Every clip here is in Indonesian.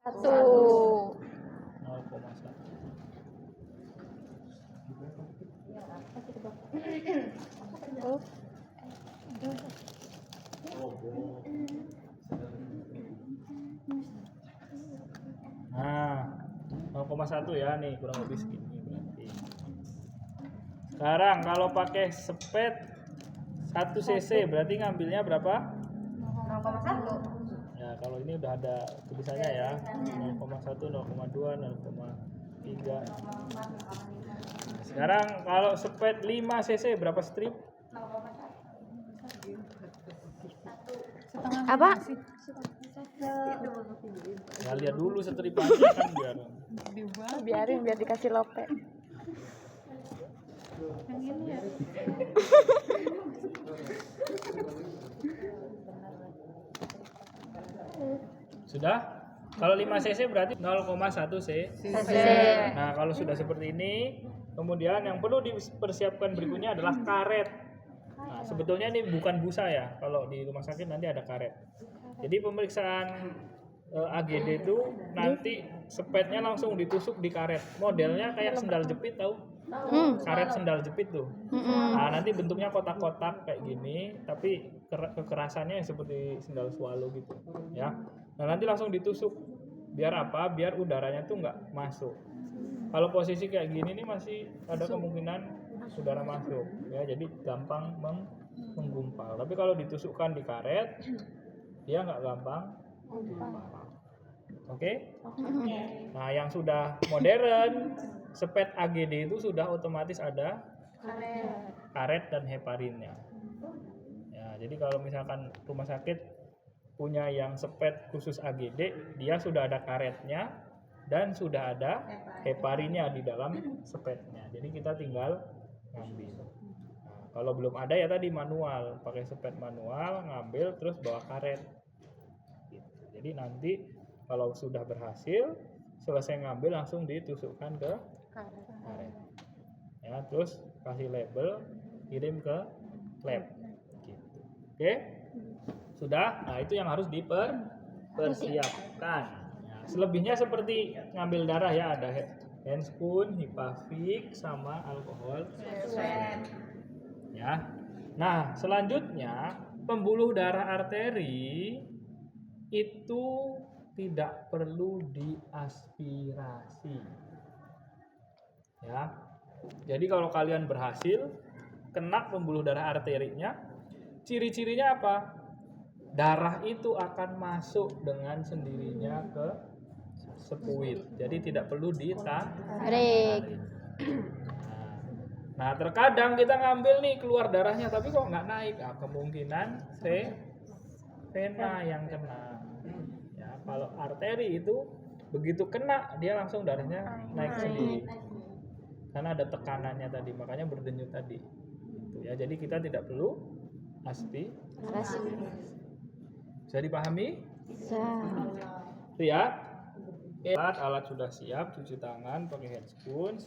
1. 0,1. Nah, 0,1 ya nih kurang lebih segini berarti. Sekarang kalau pakai sepet 1 cc berarti ngambilnya berapa? 0,1. Ya, kalau ini udah ada tulisannya ya. 0,1, 0,2, 0,3. Sekarang kalau sepet 5 cc berapa strip? Apa? Ya lihat dulu setripannya kan biar. Biarin biar dikasih lope. Sudah? Kalau 5 cc berarti 0,1 cc. Nah, kalau sudah seperti ini, kemudian yang perlu dipersiapkan berikutnya adalah karet. Nah, sebetulnya ini bukan busa ya. Kalau di rumah sakit nanti ada karet. Jadi pemeriksaan AGD itu nanti sepetnya langsung ditusuk di karet. Modelnya kayak sendal jepit, tahu? Karet sendal jepit tuh. Nah, nanti bentuknya kotak-kotak kayak gini, tapi kekerasannya seperti sendal swallow gitu, ya. Nah, nanti langsung ditusuk. Biar apa? Biar udaranya tuh nggak masuk. Kalau posisi kayak gini nih masih ada kemungkinan udara masuk, ya. Jadi gampang menggumpal. Tapi kalau ditusukkan di karet, dia nggak gampang menggumpal. Oke? Nah, yang sudah modern, sepet AGD itu sudah otomatis ada karet dan heparinnya. Ya, jadi kalau misalkan rumah sakit punya yang sepet khusus AGD, dia sudah ada karetnya dan sudah ada heparinnya di dalam sepetnya. Jadi kita tinggal ngambil. Nah, kalau belum ada ya tadi manual, pakai sepet manual, ngambil terus bawa karet. Gitu. Jadi nanti kalau sudah berhasil, selesai ngambil langsung ditusukkan ke karet. Ya, terus kasih label, kirim ke lab. Gitu. Oke? Sudah? Nah, itu yang harus dipersiapkan. Ya, selebihnya seperti ngambil darah ya, ada handspoon, hipavik, sama alkohol. Ya. Nah, selanjutnya pembuluh darah arteri itu tidak perlu diaspirasi. Ya. Jadi kalau kalian berhasil kena pembuluh darah arterinya, ciri-cirinya apa? Darah itu akan masuk dengan sendirinya ke sepuit. Jadi tidak perlu ditarik. Nah, terkadang kita ngambil nih keluar darahnya tapi kok nggak naik. Nah, kemungkinan vena yang kena. Ya, kalau arteri itu begitu kena dia langsung darahnya naik sendiri. Karena ada tekanannya tadi, makanya berdenyut tadi. Gitu ya. Jadi kita tidak perlu aspirasi. Bisa dipahami? Bisa. Itu ya. Alat sudah siap, cuci tangan pakai handspoon,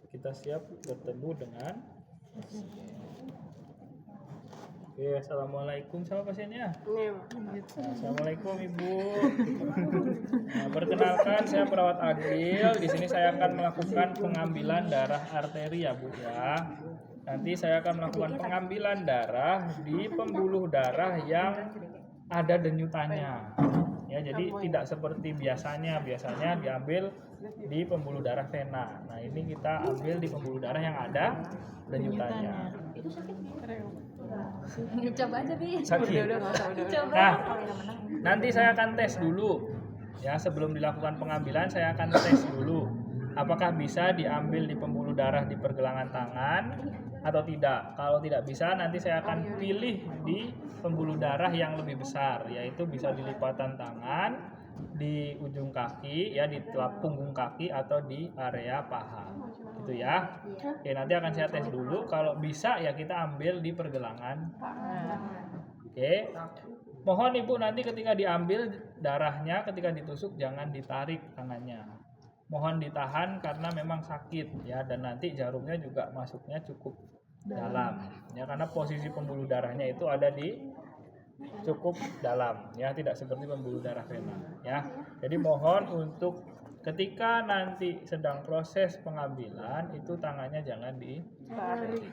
kita siap bertemu dengan pasien. Oke, assalamualaikum sama pasiennya. Assalamualaikum Ibu. Nah, perkenalkan saya perawat Agil. Di sini saya akan melakukan pengambilan darah arteri ya Bu ya. Nanti saya akan melakukan pengambilan darah di pembuluh darah yang ada denyutannya. Ya, jadi tidak seperti biasanya diambil di pembuluh darah vena. Nah, ini kita ambil di pembuluh darah yang ada denyutannya. Coba aja, Bi. Sakit. Nah, nanti saya akan tes dulu. Ya, sebelum dilakukan pengambilan saya akan tes dulu. Apakah bisa diambil di pembuluh darah di pergelangan tangan atau tidak. Kalau tidak bisa, nanti saya akan pilih di pembuluh darah yang lebih besar, yaitu bisa di lipatan tangan, di ujung kaki, ya di punggung kaki atau di area paha. Gitu ya. Oke, nanti akan saya tes dulu. Kalau bisa ya kita ambil di pergelangan. Oke. Mohon Ibu nanti ketika diambil darahnya, ketika ditusuk jangan ditarik tangannya. Mohon ditahan karena memang sakit ya, dan nanti jarumnya juga masuknya cukup dalam ya, karena posisi pembuluh darahnya itu ada di cukup dalam ya, tidak seperti pembuluh darah vena ya. Jadi mohon untuk ketika nanti sedang proses pengambilan itu tangannya jangan ditarik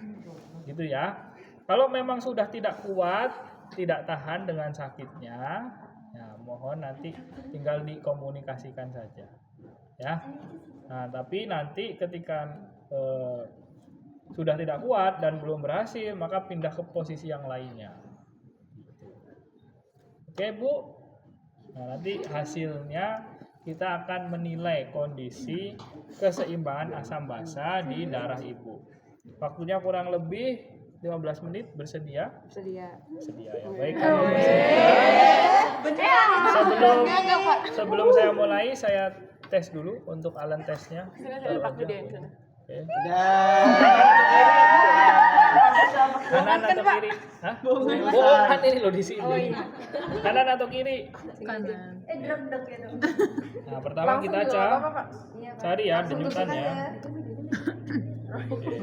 gitu ya. Kalau memang sudah tidak kuat, tidak tahan dengan sakitnya, ya mohon nanti tinggal dikomunikasikan saja ya. Nah tapi nanti ketika sudah tidak kuat dan belum berhasil, maka pindah ke posisi yang lainnya. Oke Bu, nah nanti hasilnya kita akan menilai kondisi keseimbangan asam basa di darah Ibu. Waktunya kurang lebih 15 menit, bersedia? Sedia. Sedia ya, baik. Sebelum saya mulai, saya tes dulu untuk alat tesnya. Oke. Kanan atau kiri? Hah? Bukan ini loh di sini. Kanan atau kiri? Kanan. Drek gitu. Nah, pertama kita cari ya denyutannya. Oke.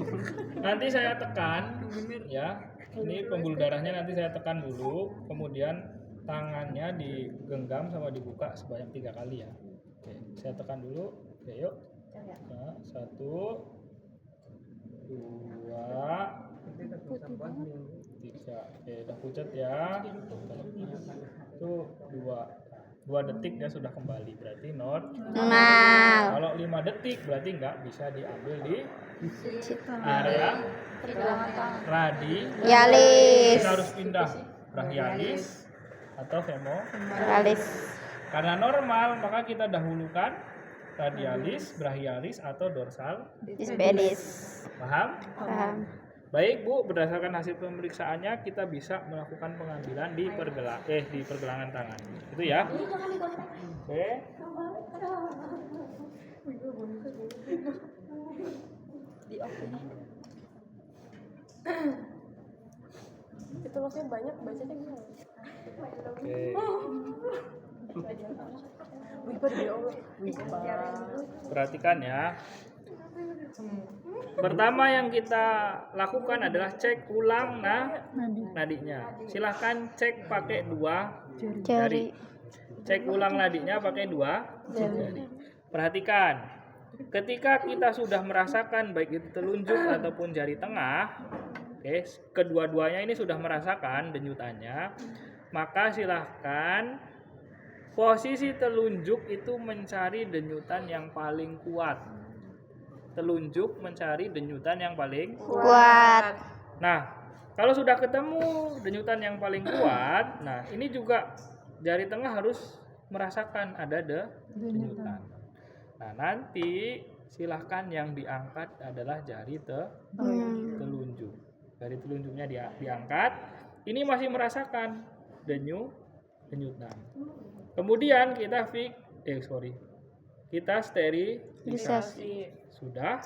Nanti saya tekan ya. Ini pembuluh darahnya nanti saya tekan dulu, kemudian tangannya digenggam sama dibuka sebanyak 3 kali ya. Oke, saya tekan dulu. Oke, yuk. Nah, 1 2 3. Oke, udah pucat ya. Itu 2 detik dia sudah kembali, berarti normal. Kalau 5 detik berarti nggak bisa diambil di area radialis. Kita harus pindah brachialis atau femoralis. Karena normal maka kita dahulukan radialis, brachialis atau dorsal Dispedis. Paham? Paham. Baik Bu, berdasarkan hasil pemeriksaannya kita bisa melakukan pengambilan di pergelangan tangan. Itu ya. Oke. Itu maksudnya banyak bacanya gimana? Oke. Perhatikan ya. Pertama yang kita lakukan adalah cek ulang nadinya. Silahkan cek pakai 2 jari. Cek ulang nadinya pakai 2 jari. Perhatikan, ketika kita sudah merasakan baik itu telunjuk ataupun jari tengah, oke, kedua-duanya ini sudah merasakan denyutannya, maka silahkan posisi telunjuk itu mencari denyutan yang paling kuat. Telunjuk mencari denyutan yang paling Kuat. Nah, kalau sudah ketemu denyutan yang paling kuat, nah ini juga jari tengah harus merasakan ada denyutan. Nah, nanti silahkan yang diangkat adalah jari telunjuk. Jari telunjuknya diangkat. Ini masih merasakan denyutan. Kemudian kita sterilisasi. Sudah,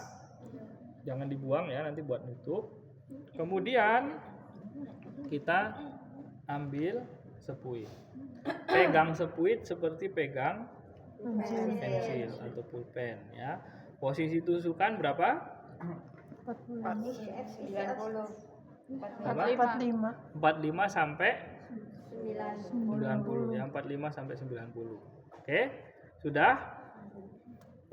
jangan dibuang ya, nanti buat nutup. Kemudian kita ambil sepuit. Pegang sepuit seperti pegang pensil atau pulpen ya. Posisi tusukan berapa? 45 sampai 90 ya, 45 sampai 90. Oke, sudah?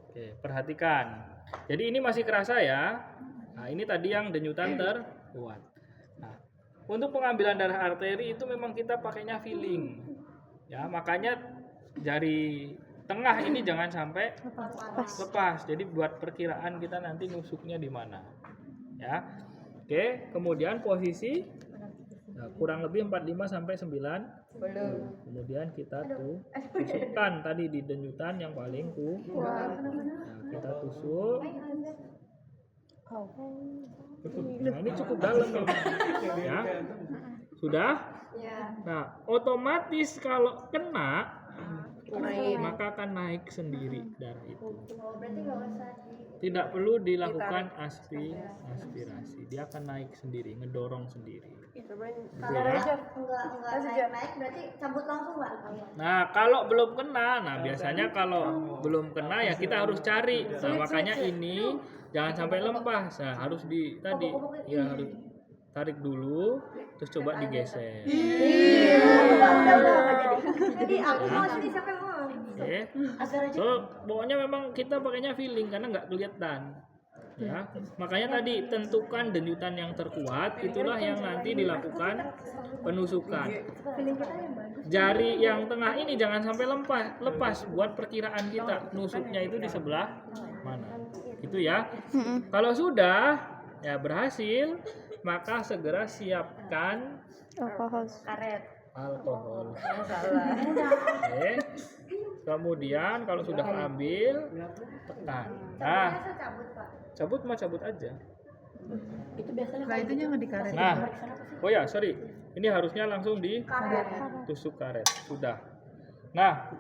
Oke, perhatikan. Jadi ini masih kerasa ya. Nah, ini tadi yang denyutan terkuat. Nah, untuk pengambilan darah arteri itu memang kita pakainya feeling. Ya, makanya jari tengah ini jangan sampai lepas. Jadi buat perkiraan kita nanti nusuknya di mana. Ya. Oke, kemudian posisi kurang lebih 45 sampai 90. Kemudian kita tusukkan tadi di denyutan yang paling kuat. Nah, kita tusuk. Nah, ini cukup dalam ya. Sudah? Nah, otomatis kalau kena maka akan naik sendiri darah itu. Tidak perlu dilakukan aspirasi. Dia akan naik sendiri, ngedorong sendiri. Naik berarti cabut langsung nggak? Nah, kalau belum kena, biasanya kalau belum kena ya kita harus cari. Nah, makanya ini jangan sampai lepas. Nah, harus harus tarik dulu, terus coba digeser. Jadi aku mau sini siapa yang mau? Oke. So, pokoknya memang kita pakainya feeling karena nggak kelihatan. Ya, makanya tadi tentukan denyutan yang terkuat, itulah yang nanti dilakukan penusukan. Jari yang tengah ini jangan sampai lepas buat perkiraan kita nusuknya itu di sebelah mana. Itu ya. Kalau sudah ya berhasil, maka segera siapkan alkohol. Oke. Kemudian kalau sudah ambil, tekan. Nah, cabut aja. Nah, itunya nggak dikaret. Nah, oh ya, sorry. Ini harusnya langsung ditusuk karet. Sudah. Nah,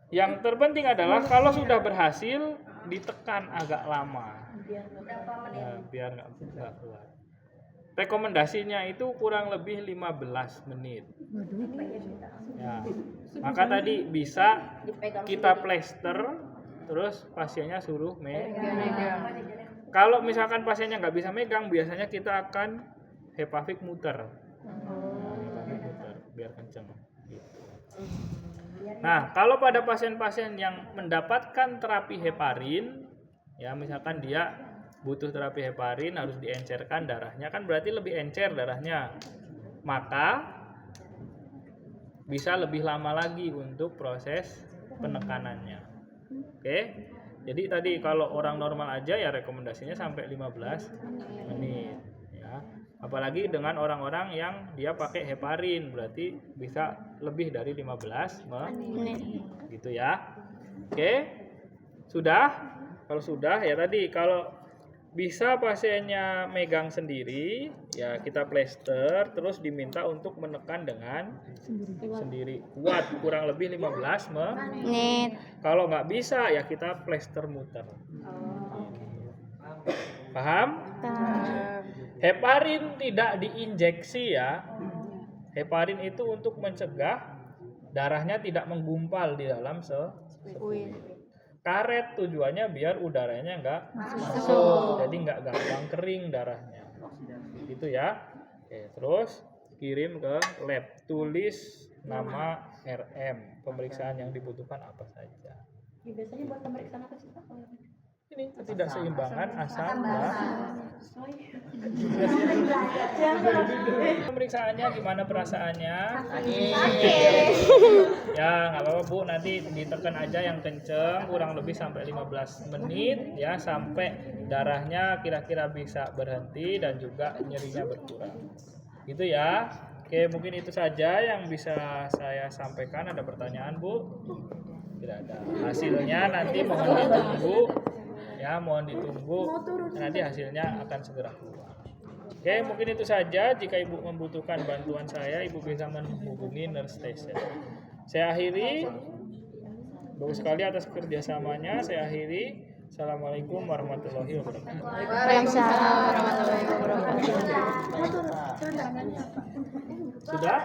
yang terpenting adalah kalau sudah berhasil, ditekan agak lama. Ya, biar nggak keluar. Rekomendasinya itu kurang lebih 15 menit. Ya. Maka tadi bisa kita plester, terus pasiennya suruh megang. Kalau misalkan pasiennya nggak bisa megang, biasanya kita akan Hepavik muter. Biar kenceng. Gitu. Nah, kalau pada pasien-pasien yang mendapatkan terapi heparin, ya misalkan dia butuh terapi heparin, harus diencerkan darahnya, kan berarti lebih encer darahnya, maka bisa lebih lama lagi untuk proses penekanannya. Oke, jadi tadi kalau orang normal aja ya rekomendasinya sampai 15 menit ya. Apalagi dengan orang-orang yang dia pakai heparin, berarti bisa lebih dari 15 menit gitu ya. Oke, sudah? Kalau sudah ya tadi, kalau bisa pasiennya megang sendiri, ya kita plester, terus diminta untuk menekan dengan sendiri kuat, kurang lebih 15 menit. Kalau nggak bisa, ya kita plester muter. Paham? Heparin tidak diinjeksi ya. Heparin itu untuk mencegah darahnya tidak menggumpal di dalam seluruh. Karet tujuannya biar udaranya nggak masuk, jadi nggak gampang kering darahnya. Gitu ya. Oke, terus kirim ke lab, tulis nama RM, pemeriksaan yang dibutuhkan apa saja. Biasanya buat pemeriksaan apa sih Pak? Ini ketidakseimbangan asam Pemeriksaannya gimana perasaannya? Ya nggak apa-apa Bu, nanti ditekan aja yang kenceng, kurang lebih sampai 15 menit ya, sampai darahnya kira-kira bisa berhenti dan juga nyerinya berkurang. Gitu ya. Oke, mungkin itu saja yang bisa saya sampaikan. Ada pertanyaan Bu? Tidak ada. Hasilnya nanti mohon ditunggu. Ya, mohon ditunggu. Nanti hasilnya akan segera keluar. Oke, mungkin itu saja. Jika Ibu membutuhkan bantuan saya, Ibu bisa menghubungi Nurse Station. Saya akhiri. Bagus sekali atas kerjasamanya. Saya akhiri. Assalamualaikum warahmatullahi wabarakatuh. Waalaikumsalam warahmatullahi wabarakatuh. Sudah?